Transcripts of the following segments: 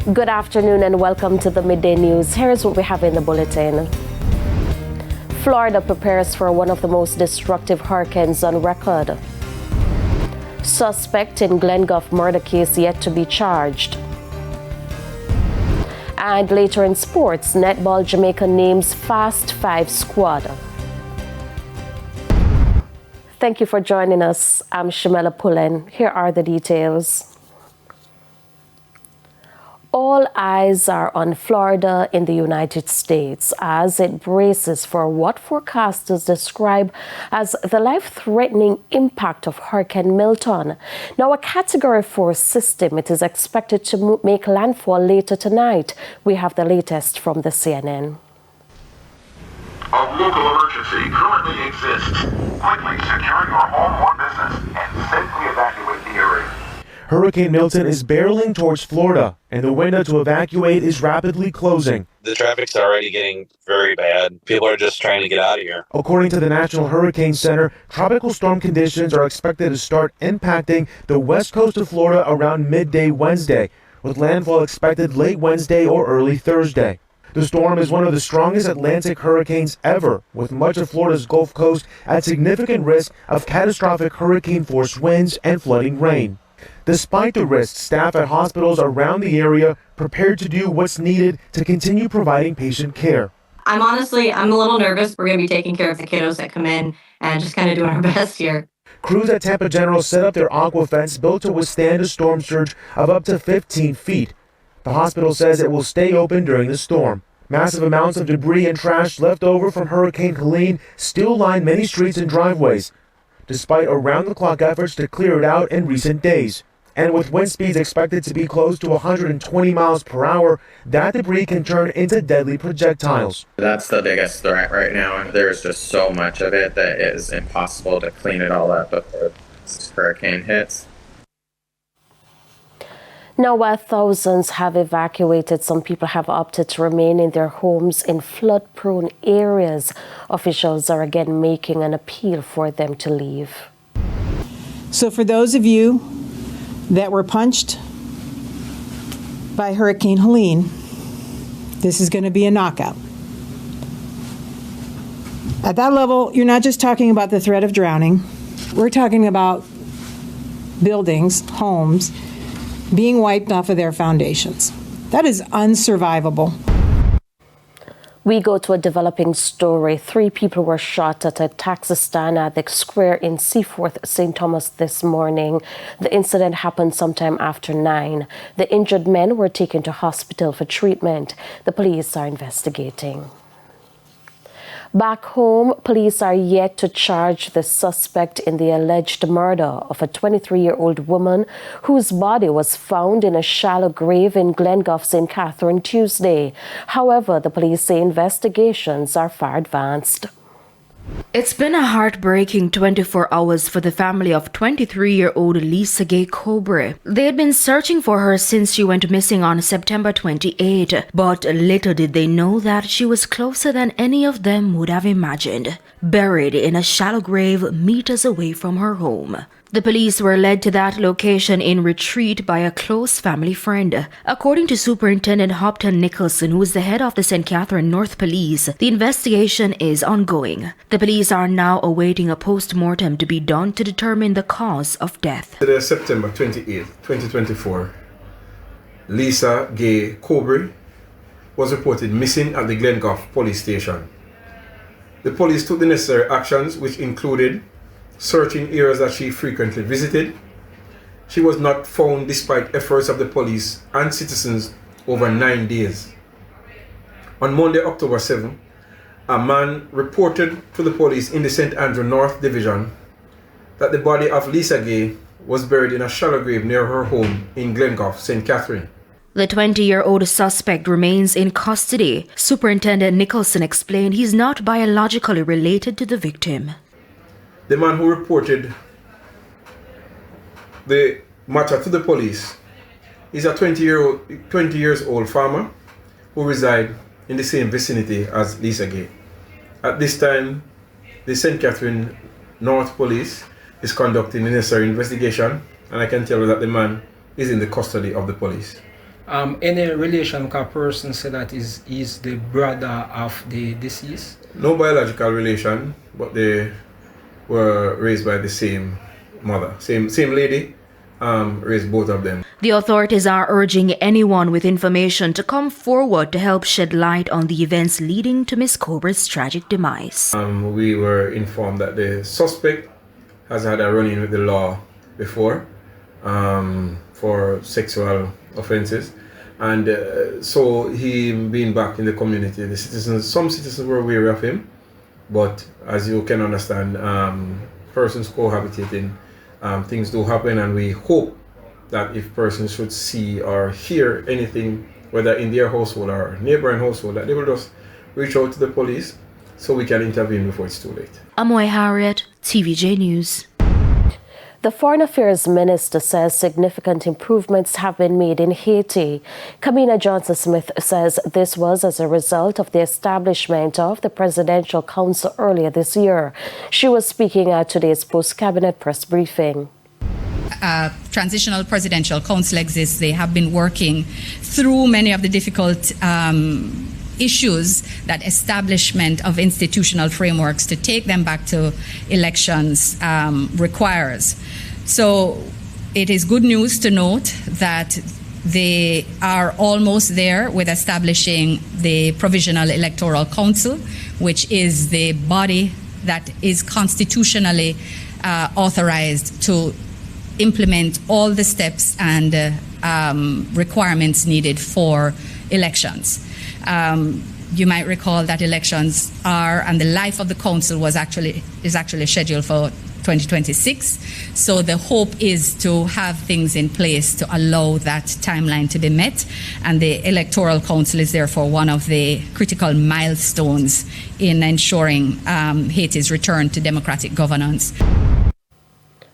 Good afternoon and welcome to the Midday News. Here's what we have in the bulletin. Florida prepares for one of the most destructive hurricanes on record. Suspect in Glengoffe murder case yet to be charged. And later in sports, netball Jamaica names Fast Five squad. Thank you for joining us. I'm Shamela Pullen. Here are the details. All eyes are on Florida in the United States as it braces for what forecasters describe as the life-threatening impact of Hurricane Milton. Now, a Category 4 system, it is expected to make landfall later tonight. We have the latest from the CNN. A local emergency currently exists. Quickly secure your home or business and safely evacuate the area. Hurricane Milton is barreling towards Florida, and the window to evacuate is rapidly closing. The traffic's already getting very bad. People are just trying to get out of here. According to the National Hurricane Center, tropical storm conditions are expected to start impacting the west coast of Florida around midday Wednesday, with landfall expected late Wednesday or early Thursday. The storm is one of the strongest Atlantic hurricanes ever, with much of Florida's Gulf Coast at significant risk of catastrophic hurricane-force winds and flooding rain. Despite the risks, staff at hospitals around the area prepared to do what's needed to continue providing patient care. I'm a little nervous. We're going to be taking care of the kiddos that come in and just kind of doing our best here. Crews at Tampa General set up their aqua fence built to withstand a storm surge of up to 15 feet. The hospital says it will stay open during the storm. Massive amounts of debris and trash left over from Hurricane Helene still line many streets and driveways, despite around-the-clock efforts to clear it out in recent days. And with wind speeds expected to be close to 120 miles per hour, that debris can turn into deadly projectiles. That's the biggest threat right now. There's just so much of it that it is impossible to clean it all up before this hurricane hits. Now, while thousands have evacuated, some people have opted to remain in their homes in flood-prone areas. Officials are again making an appeal for them to leave. So for those of you that were punched by Hurricane Helene, this is going to be a knockout. At that level, you're not just talking about the threat of drowning. We're talking about buildings, homes, being wiped off of their foundations. That is unsurvivable. We go to a developing story. 3 people were shot at a taxi stand at the square in Seaforth, St. Thomas this morning. The incident happened sometime after 9. The injured men were taken to hospital for treatment. The police are investigating. Back home, police are yet to charge the suspect in the alleged murder of a 23-year-old woman whose body was found in a shallow grave in Glengoffe, St. Catherine Tuesday. However, the police say investigations are far advanced. It's been a heartbreaking 24 hours for the family of 23-year-old Lisa Gay Cobre. They had been searching for her since she went missing on September 28, but little did they know that she was closer than any of them would have imagined, buried in a shallow grave meters away from her home. The police were led to that location in retreat by a close family friend. According to Superintendent Hopton Nicholson, who is the head of the St. Catherine North Police, the investigation is ongoing. The police are now awaiting a post-mortem to be done to determine the cause of death. Today, September 28, 2024, Lisa Gay Cobre was reported missing at the Glengoffe police station. The police took the necessary actions, which included searching areas that she frequently visited. She was not found despite efforts of the police and citizens over 9 days. On Monday, October 7, a man reported to the police in the St. Andrew North Division that the body of Lisa Gay was buried in a shallow grave near her home in Glengoffe, St. Catherine. The 20-year-old suspect remains in custody. Superintendent Nicholson explained he's not biologically related to the victim. The man who reported the matter to the police is a 20 years old farmer who resides in the same vicinity as Lisa Gay. At this time, the St. Catherine North Police is conducting the necessary investigation, and I can tell you that the man is in the custody of the police. Any relation, because person said that is the brother of the deceased? No biological relation, but they were raised by the same mother, same lady, raised both of them. The authorities are urging anyone with information to come forward to help shed light on the events leading to Miss Cobre's tragic demise. We were informed that the suspect has had a run-in with the law before for sexual offenses, and so he being back in the community, the citizens, some citizens were wary of him, but as you can understand, persons cohabitating, things do happen, and we hope that if persons should see or hear anything, whether in their household or neighboring household, that they will just reach out to the police so we can intervene before it's too late. Amoy Harriet, TVJ News. The Foreign Affairs Minister says significant improvements have been made in Haiti. Kamina Johnson-Smith says this was as a result of the establishment of the Presidential Council earlier this year. She was speaking at today's post-cabinet press briefing. Transitional Presidential Council exists. They have been working through many of the difficult issues that establishment of institutional frameworks to take them back to elections requires. So it is good news to note that they are almost there with establishing the Provisional Electoral Council, which is the body that is constitutionally authorized to implement all the steps and requirements needed for elections. You might recall that elections are, and the life of the council is actually scheduled for 2026. So the hope is to have things in place to allow that timeline to be met. And the Electoral Council is therefore one of the critical milestones in ensuring Haiti's return to democratic governance.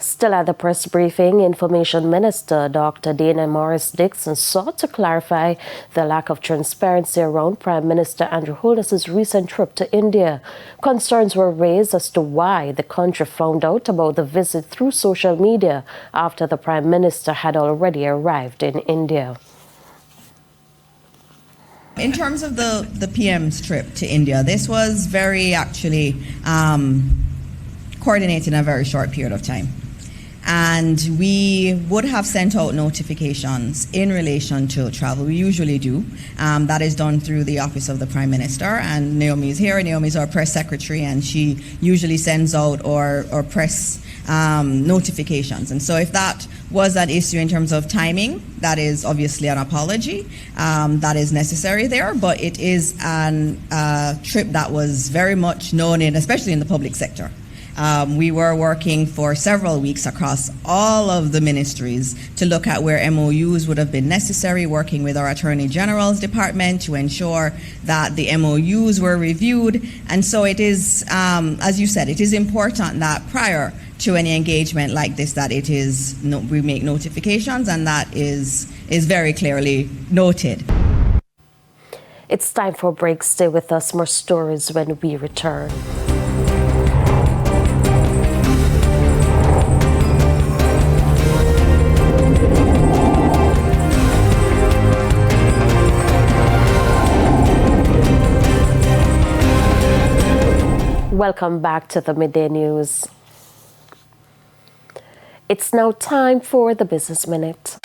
Still at the press briefing, Information Minister Dr. Dana Morris-Dixon sought to clarify the lack of transparency around Prime Minister Andrew Holness's recent trip to India. Concerns were raised as to why the country found out about the visit through social media after the Prime Minister had already arrived in India. In terms of the PM's trip to India, this was very actually coordinated in a very short period of time. And we would have sent out notifications in relation to travel. We usually do. That is done through the Office of the Prime Minister. And Naomi is here. Naomi is our press secretary, and she usually sends out our press notifications. And so if that was an issue in terms of timing, that is obviously an apology. That is necessary there. But it is a trip that was very much known in, especially in the public sector. We were working for several weeks across all of the ministries to look at where MOUs would have been necessary, working with our Attorney General's department to ensure that the MOUs were reviewed. And so it is, as you said, it is important that prior to any engagement like this, that it is we make notifications, and that is very clearly noted. It's time for a break. Stay with us. More stories when we return. Welcome back to the Midday News. It's now time for the Business Minute.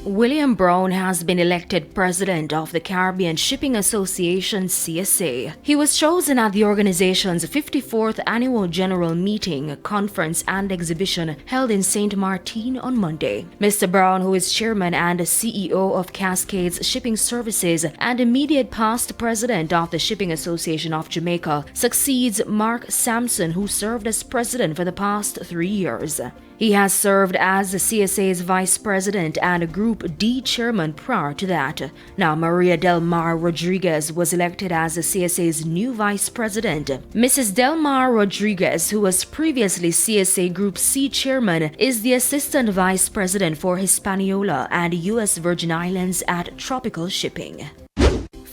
William Brown has been elected president of the Caribbean Shipping Association, CSA. He was chosen at the organization's 54th annual general meeting, conference, and exhibition held in St. Martin on Monday. Mr. Brown, who is chairman and CEO of Cascades Shipping Services and immediate past president of the Shipping Association of Jamaica, succeeds Mark Sampson, who served as president for the past 3 years. He has served as the CSA's vice president and Group D chairman prior to that. Now, Maria Del Mar Rodriguez was elected as the CSA's new vice president. Mrs. Del Mar Rodriguez, who was previously CSA Group C chairman, is the assistant vice president for Hispaniola and U.S. Virgin Islands at Tropical Shipping.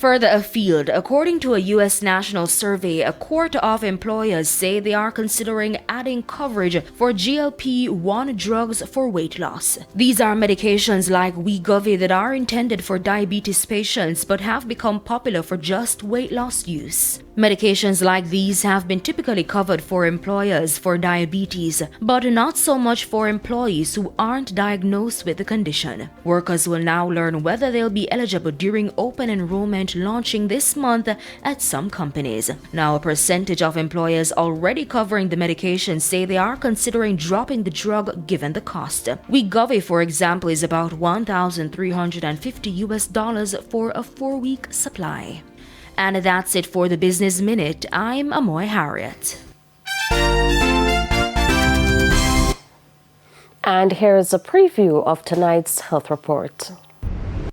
Further afield, according to a U.S. national survey, a quarter of employers say they are considering adding coverage for GLP-1 drugs for weight loss. These are medications like Wegovy that are intended for diabetes patients but have become popular for just weight loss use. Medications like these have been typically covered for employers for diabetes, but not so much for employees who aren't diagnosed with the condition. Workers will now learn whether they'll be eligible during open enrollment launching this month at some companies. Now, a percentage of employers already covering the medication say they are considering dropping the drug given the cost. Wegovy, for example, is about $1,350 for a 4-week supply. And that's it for the Business Minute. I'm Amoy Harriet. And here is a preview of tonight's health report.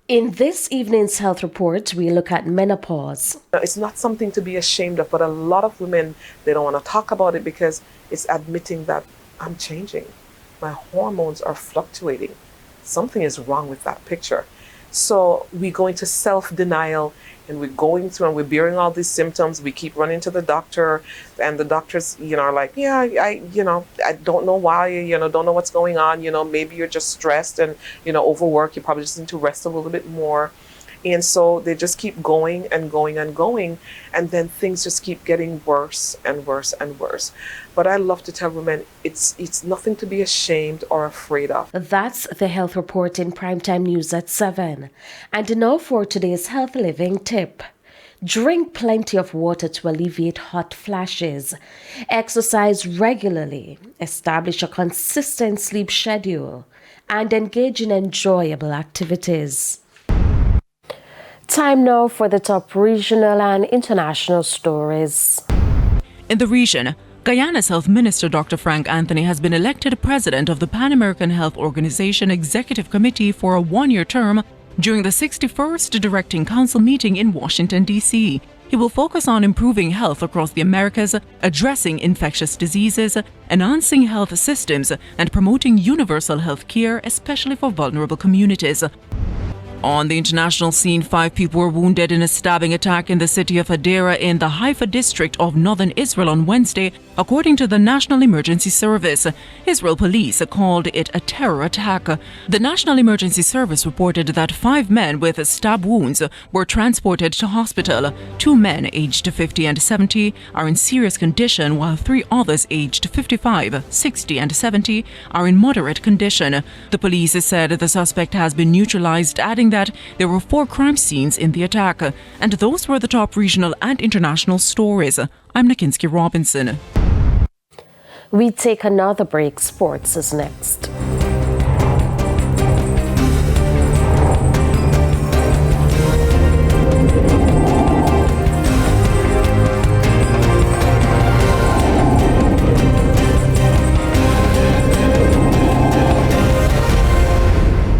In this evening's health report, we look at menopause. It's not something to be ashamed of, but a lot of women, they don't want to talk about it because it's admitting that I'm changing. My hormones are fluctuating. Something is wrong with that picture. So we go into self-denial and we're going through and we're bearing all these symptoms. We keep running to the doctor and the doctors, are like, yeah, I don't know why, don't know what's going on. Maybe you're just stressed and, overworked. You probably just need to rest a little bit more. And so they just keep going and going and going. And then things just keep getting worse and worse and worse. But I love to tell women it's nothing to be ashamed or afraid of. That's the health report in Primetime News at 7. And now for today's health living tip. Drink plenty of water to alleviate hot flashes. Exercise regularly. Establish a consistent sleep schedule. And engage in enjoyable activities. Time now for the top regional and international stories. In the region, Guyana's Health Minister Dr. Frank Anthony has been elected president of the Pan American Health Organization Executive Committee for a 1-year term during the 61st Directing Council meeting in Washington, D.C. He will focus on improving health across the Americas, addressing infectious diseases, enhancing health systems, and promoting universal health care, especially for vulnerable communities. On the international scene, 5 people were wounded in a stabbing attack in the city of Hadera in the Haifa district of northern Israel on Wednesday, according to the National Emergency Service. Israel police called it a terror attack. The National Emergency Service reported that 5 men with stab wounds were transported to hospital. 2 men aged 50 and 70 are in serious condition, while 3 others aged 55, 60 and 70 are in moderate condition. The police said the suspect has been neutralized, adding that there were 4 crime scenes in the attack. And those were the top regional and international stories. I'm Nakinsky Robinson. We take another break. Sports is next.